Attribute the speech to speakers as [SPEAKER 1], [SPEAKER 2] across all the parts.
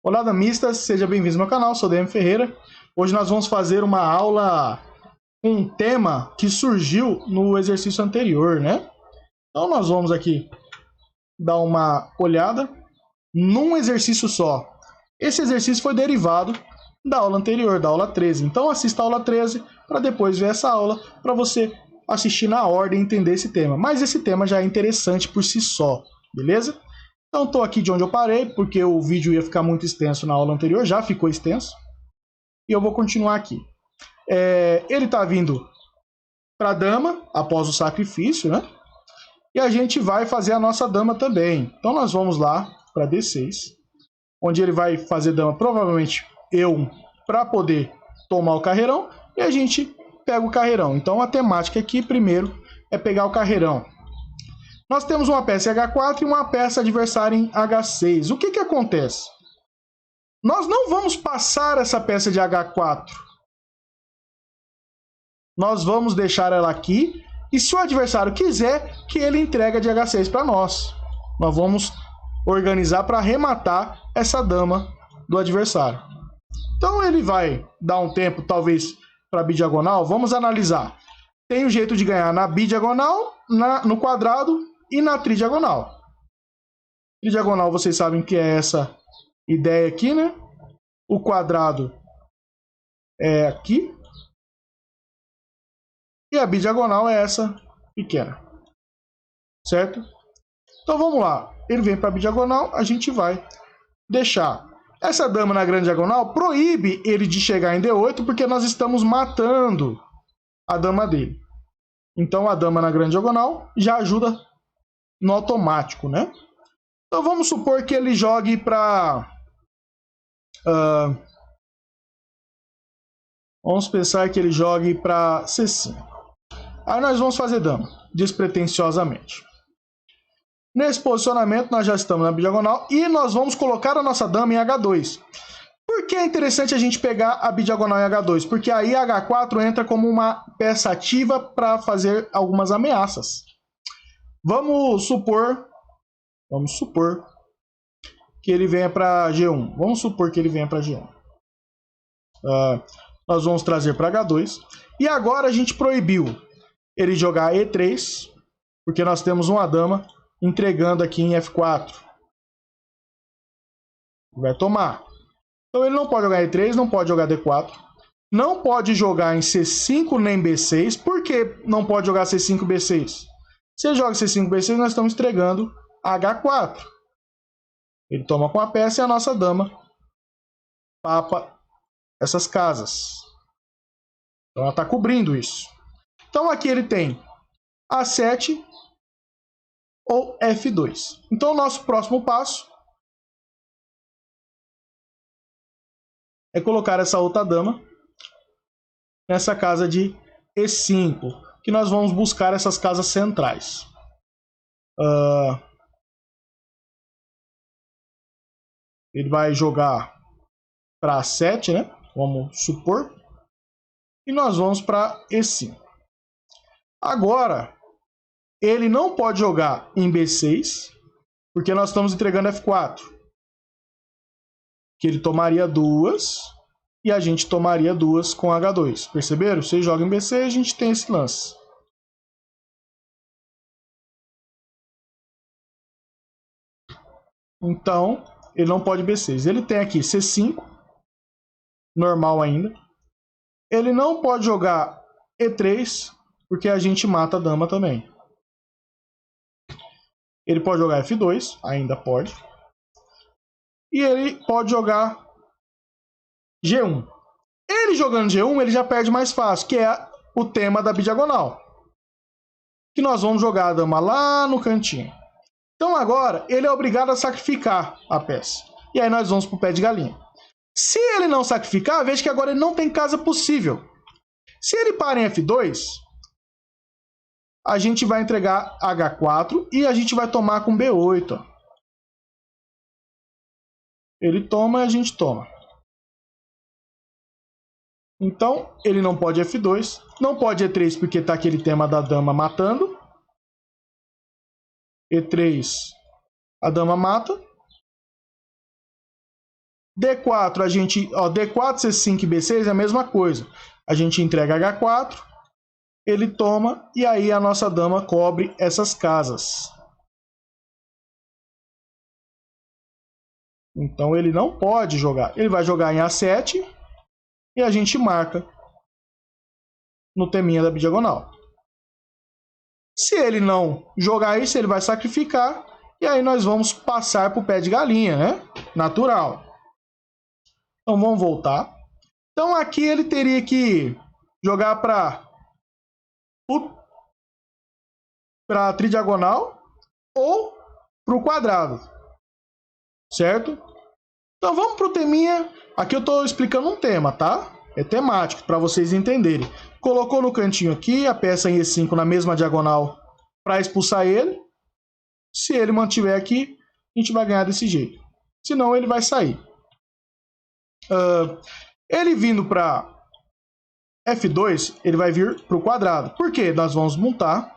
[SPEAKER 1] Olá, damistas, seja bem-vindo ao meu canal, sou DM Ferreira. Hoje nós vamos fazer uma aula com um tema que surgiu no exercício anterior, né? Então nós vamos aqui dar uma olhada num exercício só. Esse exercício foi derivado da aula anterior, da aula 13. Então assista a aula 13 para depois ver essa aula, para você assistir na ordem e entender esse tema. Mas esse tema já é interessante por si só, beleza? Então estou aqui de onde eu parei, porque o vídeo ia ficar muito extenso na aula anterior, já ficou extenso. E eu vou continuar aqui. Ele está vindo para a dama, após o sacrifício, né? E a gente vai fazer a nossa dama também. Então nós vamos lá para D6, onde ele vai fazer dama, provavelmente E1, para poder tomar o carreirão, e a gente pega o carreirão. Então a temática aqui, primeiro, é pegar o carreirão. Nós temos uma peça em H4 e uma peça adversária em H6. O que acontece? Nós não vamos passar essa peça de H4. Nós vamos deixar ela aqui. E se o adversário quiser, que ele entregue de H6 para nós. Nós vamos organizar para arrematar essa dama do adversário. Então ele vai dar um tempo, talvez, para a bidiagonal. Vamos analisar. Tem um jeito de ganhar na bidiagonal, no quadrado e na tridiagonal. Tridiagonal, vocês sabem que é essa ideia aqui, né? O quadrado é aqui. E a bidiagonal é essa pequena. Certo? Então vamos lá. Ele vem para a bidiagonal, a gente vai deixar. Essa dama na grande diagonal proíbe ele de chegar em D8, porque nós estamos matando a dama dele. Então a dama na grande diagonal já ajuda no automático, né? Então vamos supor que ele jogue para... vamos pensar que ele jogue para C5. Aí nós vamos fazer dama, despretensiosamente. Nesse posicionamento nós já estamos na bidiagonal e nós vamos colocar a nossa dama em H2. Por que é interessante a gente pegar a bidiagonal em H2? Porque aí H4 entra como uma peça ativa para fazer algumas ameaças. Vamos supor que ele venha para G1. Vamos supor que ele venha para G1. Nós vamos trazer para H2. E agora a gente proibiu ele jogar E3, porque nós temos uma dama entregando aqui em F4. Vai tomar. Então ele não pode jogar E3, não pode jogar D4. Não pode jogar em C5 nem B6. Por que não pode jogar C5 e B6? Se ele joga C5 e B6, nós estamos entregando H4. Ele toma com a peça e a nossa dama papa essas casas. Então ela está cobrindo isso. Então aqui ele tem A7 ou F2. Então o nosso próximo passo é colocar essa outra dama nessa casa de E5, que nós vamos buscar essas casas centrais. Ele vai jogar para A7, né? Vamos supor. E nós vamos para E5. Agora, ele não pode jogar em B6, porque nós estamos entregando F4. Que ele tomaria duas e a gente tomaria duas com H2. Perceberam? Você joga em B6, a gente tem esse lance. Então, ele não pode B6. Ele tem aqui C5, normal ainda. Ele não pode jogar E3, porque a gente mata a dama também. Ele pode jogar F2, ainda pode. E ele pode jogar G1. Ele jogando G1, ele já perde mais fácil, que é o tema da bidiagonal. Que nós vamos jogar a dama lá no cantinho. Então agora, ele é obrigado a sacrificar a peça. E aí nós vamos para o pé de galinha. Se ele não sacrificar, veja que agora ele não tem casa possível. Se ele para em F2, a gente vai entregar H4 e a gente vai tomar com B8. Ó. Ele toma e a gente toma. Então, ele não pode F2, não pode E3 porque está aquele tema da dama matando. E3, a dama mata. D4, a gente, ó, D4, C5 e B6 é a mesma coisa. A gente entrega H4, ele toma e aí a nossa dama cobre essas casas. Então ele não pode jogar. Ele vai jogar em A7 e a gente marca no teminha da bidiagonal. Se ele não jogar isso, ele vai sacrificar e aí nós vamos passar para o pé de galinha, né? Natural. Então vamos voltar. Então aqui ele teria que jogar para a tridiagonal ou para o quadrado, certo? Então vamos para o teminha. Aqui eu estou explicando um tema, tá? É temático, para vocês entenderem. Colocou no cantinho aqui a peça em E5 na mesma diagonal para expulsar ele. Se ele mantiver aqui, a gente vai ganhar desse jeito. Senão ele vai sair. Ele vindo para F2, ele vai vir para o quadrado. Por quê? Nós vamos montar.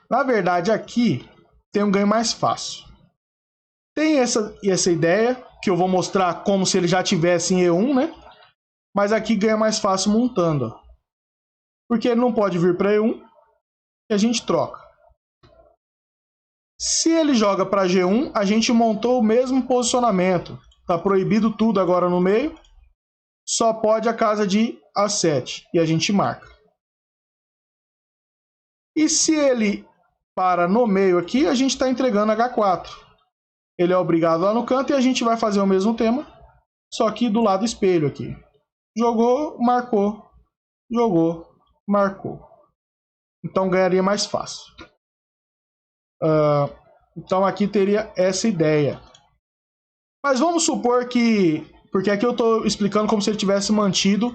[SPEAKER 1] Na verdade, aqui tem um ganho mais fácil. Tem essa ideia, que eu vou mostrar como se ele já tivesse em E1, né? Mas aqui ganha mais fácil montando. Porque ele não pode vir para E1 e a gente troca. Se ele joga para G1, a gente montou o mesmo posicionamento. Está proibido tudo agora no meio. Só pode a casa de A7. E a gente marca. E se ele para no meio aqui, a gente está entregando H4. Ele é obrigado lá no canto e a gente vai fazer o mesmo tema. Só que do lado espelho aqui. Jogou, marcou. Jogou, marcou. Então ganharia mais fácil. Então aqui teria essa ideia. Mas vamos supor que... Porque aqui eu estou explicando como se ele tivesse mantido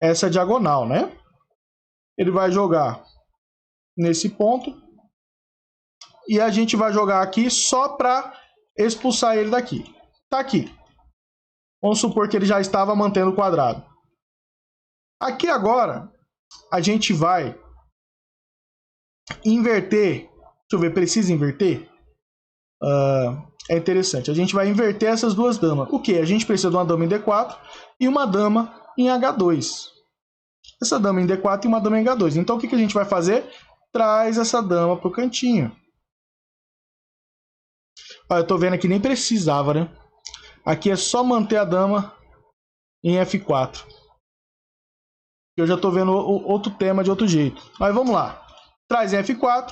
[SPEAKER 1] essa diagonal, né? Ele vai jogar nesse ponto. E a gente vai jogar aqui só para expulsar ele daqui. Tá aqui. Vamos supor que ele já estava mantendo o quadrado. Aqui agora, a gente vai inverter. Deixa eu ver, precisa inverter? É interessante. A gente vai inverter essas duas damas. O que? A gente precisa de uma dama em D4 e uma dama em H2. Essa dama em D4 e uma dama em H2. Então o que a gente vai fazer? Traz essa dama para o cantinho. Eu estou vendo aqui, nem precisava, né? Aqui é só manter a dama em F4. Eu já estou vendo outro tema de outro jeito. Mas vamos lá. Traz em F4.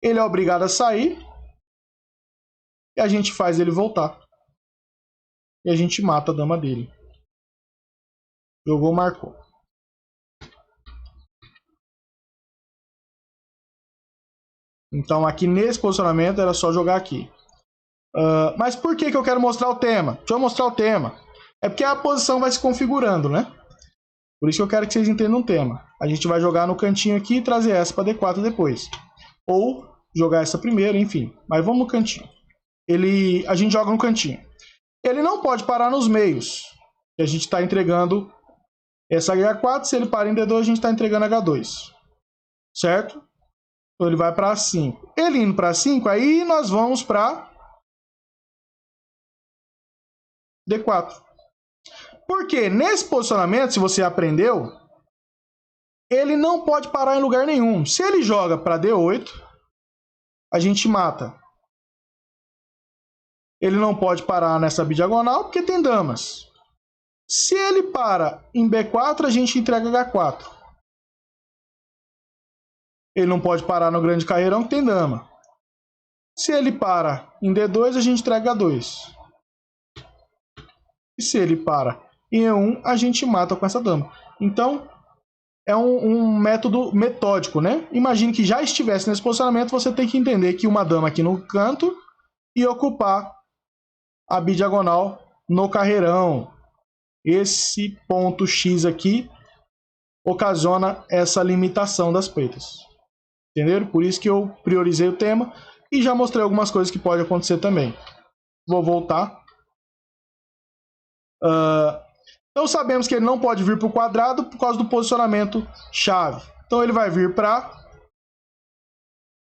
[SPEAKER 1] Ele é obrigado a sair. E a gente faz ele voltar. E a gente mata a dama dele. Jogou, marcou. Então aqui nesse posicionamento era só jogar aqui. Mas por que eu quero mostrar o tema? Deixa eu mostrar o tema. É porque a posição vai se configurando, né? Por isso que eu quero que vocês entendam o tema. A gente vai jogar no cantinho aqui e trazer essa para D4 depois. Ou jogar essa primeiro, enfim. Mas vamos no cantinho. A gente joga no cantinho. Ele não pode parar nos meios. A gente está entregando essa H4. Se ele para em D2, a gente está entregando H2. Certo? Então ele vai para A5. Ele indo para A5, aí nós vamos para D4. Porque nesse posicionamento, se você aprendeu, ele não pode parar em lugar nenhum. Se ele joga para D8, a gente mata. Ele não pode parar nessa bidiagonal porque tem damas. Se ele para em B4, a gente entrega H4. Ele não pode parar no grande carreirão que tem dama. Se ele para em D2, a gente entrega H2. E se ele para em E1, a gente mata com essa dama. Então, é um método metódico, né? Imagine que já estivesse nesse posicionamento, você tem que entender que uma dama aqui no canto e ocupar a bidiagonal no carreirão. Esse ponto X aqui ocasiona essa limitação das pretas. Entenderam? Por isso que eu priorizei o tema e já mostrei algumas coisas que pode acontecer também. Vou voltar. Então sabemos que ele não pode vir para o quadrado por causa do posicionamento chave. Então ele vai vir para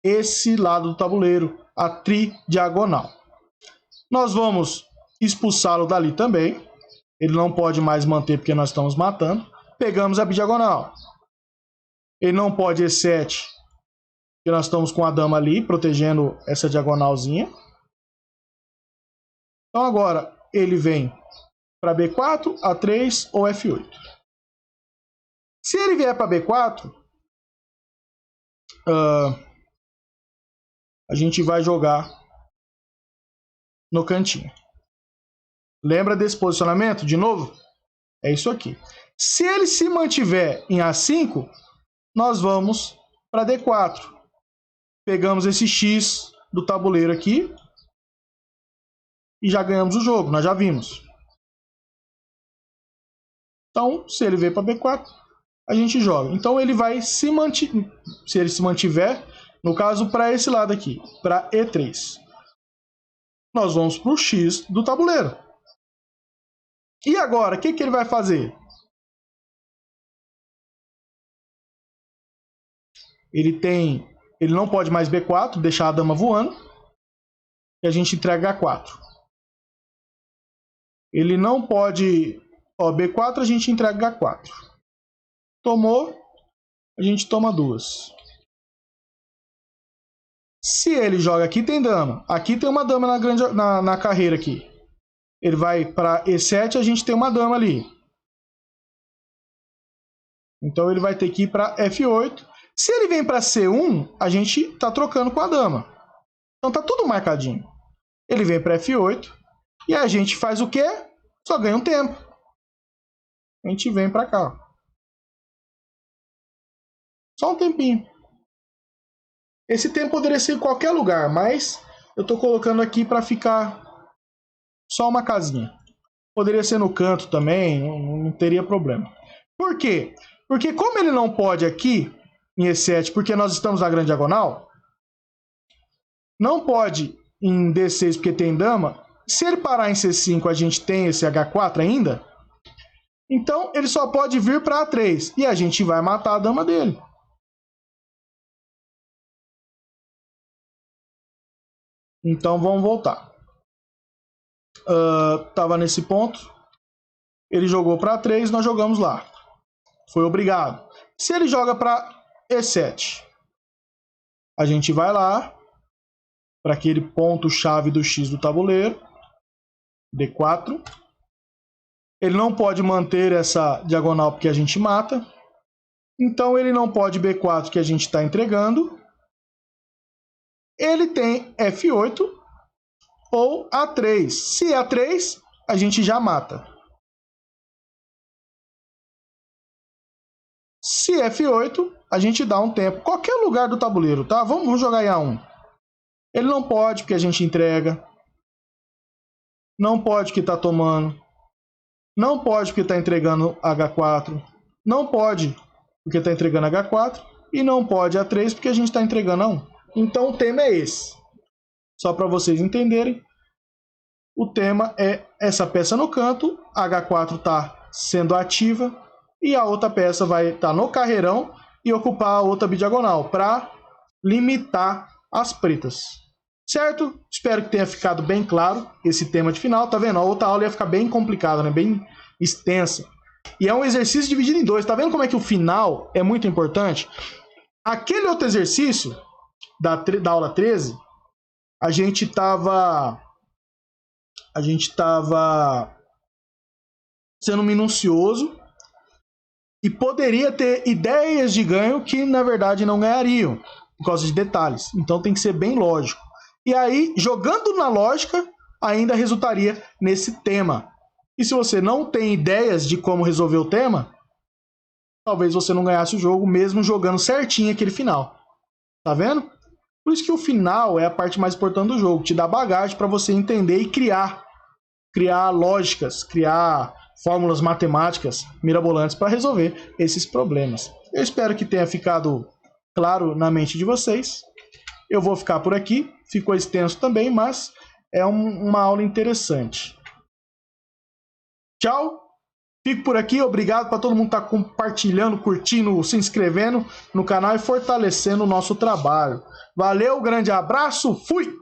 [SPEAKER 1] esse lado do tabuleiro, a tridiagonal. Nós vamos expulsá-lo dali também. Ele não pode mais manter porque nós estamos matando. Pegamos a bidiagonal. Ele não pode E7, porque nós estamos com a dama ali, protegendo essa diagonalzinha. Então agora ele vem para B4, A3 ou F8. Se ele vier para B4, a gente vai jogar no cantinho. Lembra desse posicionamento? De novo? É isso aqui. Se ele se mantiver em A5, nós vamos para D4. Pegamos esse X do tabuleiro aqui e já ganhamos o jogo, nós já vimos. Então, se ele veio para B4, a gente joga. Então, ele vai se mantiver, se ele se mantiver, no caso, para esse lado aqui, para E3. Nós vamos para o X do tabuleiro. E agora, o que ele vai fazer? Ele não pode mais B4, deixar a dama voando, e a gente entrega A4. Ele não pode, B4, a gente entrega A4. Tomou, a gente toma duas. Se ele joga aqui, tem dama. Aqui tem uma dama na carreira aqui. Ele vai para E7, a gente tem uma dama ali. Então ele vai ter que ir para F8. Se ele vem para C1, a gente está trocando com a dama. Então tá tudo marcadinho. Ele vem para F8 e a gente faz o quê? Só ganha um tempo. A gente vem para cá. Só um tempinho. Esse tempo poderia ser em qualquer lugar, mas eu estou colocando aqui para ficar só uma casinha. Poderia ser no canto também, não teria problema. Por quê? Porque como ele não pode aqui em E7, porque nós estamos na grande diagonal, não pode em D6 porque tem dama. Se ele parar em C5, a gente tem esse H4 ainda. Então ele só pode vir para A3 e a gente vai matar a dama dele. Então vamos voltar. Tava nesse ponto. Ele jogou para A3, nós jogamos lá. Foi obrigado. Se ele joga para E7, a gente vai lá para aquele ponto-chave do X do tabuleiro. D4. Ele não pode manter essa diagonal porque a gente mata. Então ele não pode B4 que a gente está entregando. Ele tem F8 ou A3. Se é A3, a gente já mata. Se F8, a gente dá um tempo. Qualquer lugar do tabuleiro, tá? Vamos jogar em A1. Ele não pode porque a gente entrega. Não pode porque está tomando. Não pode porque está entregando H4. Não pode porque está entregando H4. E não pode A3 porque a gente está entregando A1. Então o tema é esse. Só para vocês entenderem. O tema é essa peça no canto. H4 está sendo ativa. E a outra peça vai estar no carreirão e ocupar a outra bidiagonal. Para limitar as pretas. Certo? Espero que tenha ficado bem claro esse tema de final. Tá vendo? A outra aula ia ficar bem complicada, né? Bem extensa. E é um exercício dividido em dois. Tá vendo como é que o final é muito importante? Aquele outro exercício da aula 13, a gente estava sendo minucioso e poderia ter ideias de ganho que, na verdade, não ganhariam por causa de detalhes. Então tem que ser bem lógico. E aí, jogando na lógica, ainda resultaria nesse tema. E se você não tem ideias de como resolver o tema, talvez você não ganhasse o jogo, mesmo jogando certinho aquele final. Tá vendo? Por isso que o final é a parte mais importante do jogo. Te dá bagagem para você entender e criar lógicas, criar fórmulas matemáticas mirabolantes para resolver esses problemas. Eu espero que tenha ficado claro na mente de vocês. Eu vou ficar por aqui. Ficou extenso também, mas é uma aula interessante. Tchau! Fico por aqui, obrigado para todo mundo estar compartilhando, curtindo, se inscrevendo no canal e fortalecendo o nosso trabalho. Valeu, grande abraço, fui!